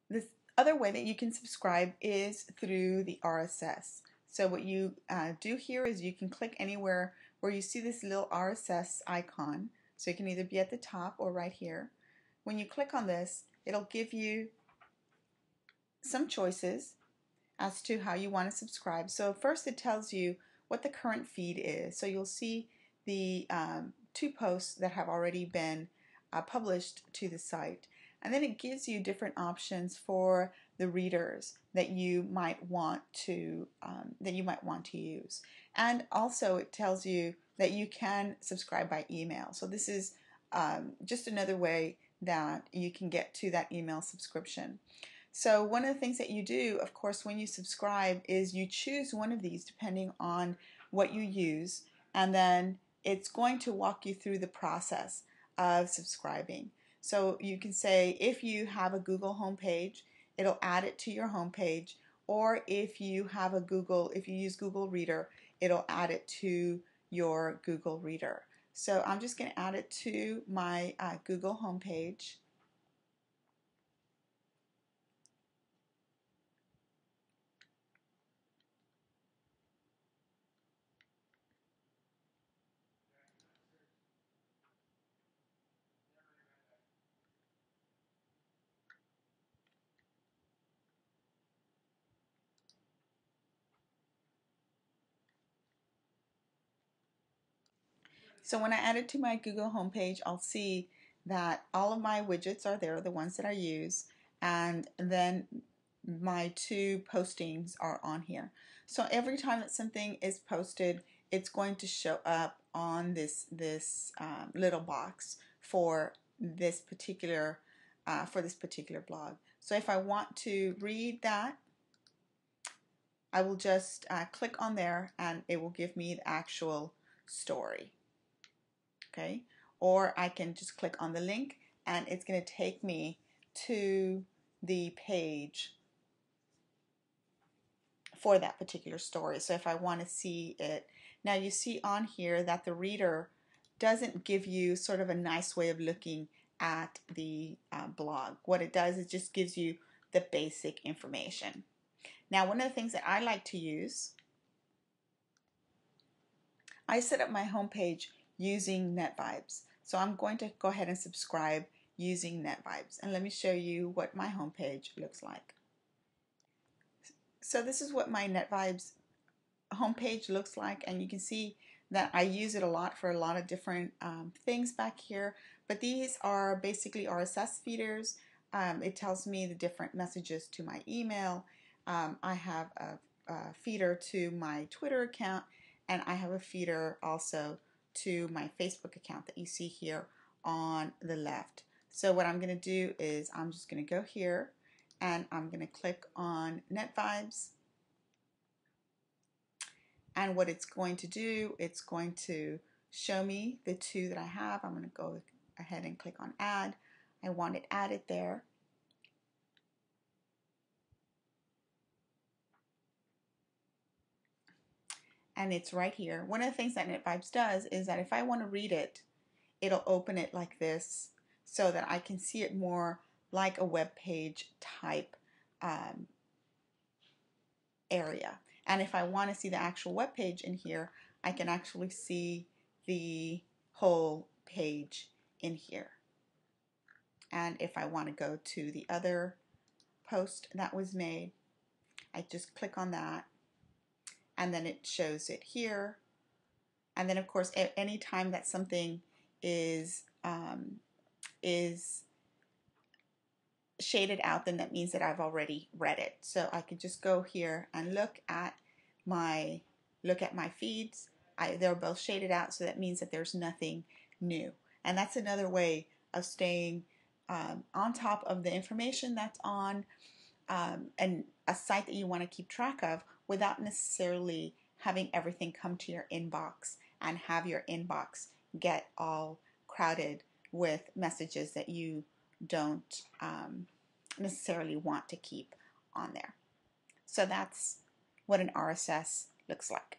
This other way that you can subscribe is through the RSS. So what you do here is you can click anywhere where you see this little RSS icon. So you can either be at the top or right here. When you click on this, it'll give you some choices as to how you want to subscribe. So first it tells you what the current feed is. So you'll see the 2 posts that have already been published to the site. And then it gives you different options for the readers that you might want to use. And also it tells you that you can subscribe by email. So this is just another way that you can get to that email subscription. So one of the things that you do, of course, when you subscribe is you choose one of these depending on what you use, and then it's going to walk you through the process of subscribing. So you can say if you have a Google homepage, it'll add it to your homepage, or if you use Google Reader, it'll add it to your Google Reader. So I'm just going to add it to my Google homepage. So when I add it to my Google homepage, I'll see that all of my widgets are there, the ones that I use, and then my 2 postings are on here. So every time that something is posted, it's going to show up on this little box for this particular blog. So if I want to read that, I will just click on there and it will give me the actual story. Okay, or I can just click on the link and it's going to take me to the page for that particular story. So if I want to see it, now you see on here that the reader doesn't give you sort of a nice way of looking at the blog. What it does is just gives you the basic information. Now one of the things that I like to use, I set up my homepage using NetVibes. So I'm going to go ahead and subscribe using NetVibes. And let me show you what my homepage looks like. So this is what my NetVibes homepage looks like, and you can see that I use it a lot for a lot of different things back here. But these are basically RSS feeders. It tells me the different messages to my email. I have a feeder to my Twitter account, and I have a feeder also to my Facebook account that you see here on the left. So what I'm going to do is I'm just going to go here and I'm going to click on NetVibes, and what it's going to do, it's going to show me the 2 that I have. I'm going to go ahead and click on add. I want it added there. And it's right here. One of the things that NetVibes does is that if I want to read it, it'll open it like this so that I can see it more like a web page type area. And if I want to see the actual web page in here, I can actually see the whole page in here. And if I want to go to the other post that was made, I just click on that and then it shows it here. And then of course any time that something is shaded out, then that means that I've already read it. So I could just go here and look at my feeds. They're both shaded out, so that means that there's nothing new. And that's another way of staying on top of the information that's on and a site that you want to keep track of without necessarily having everything come to your inbox and have your inbox get all crowded with messages that you don't necessarily want to keep on there. So that's what an RSS looks like.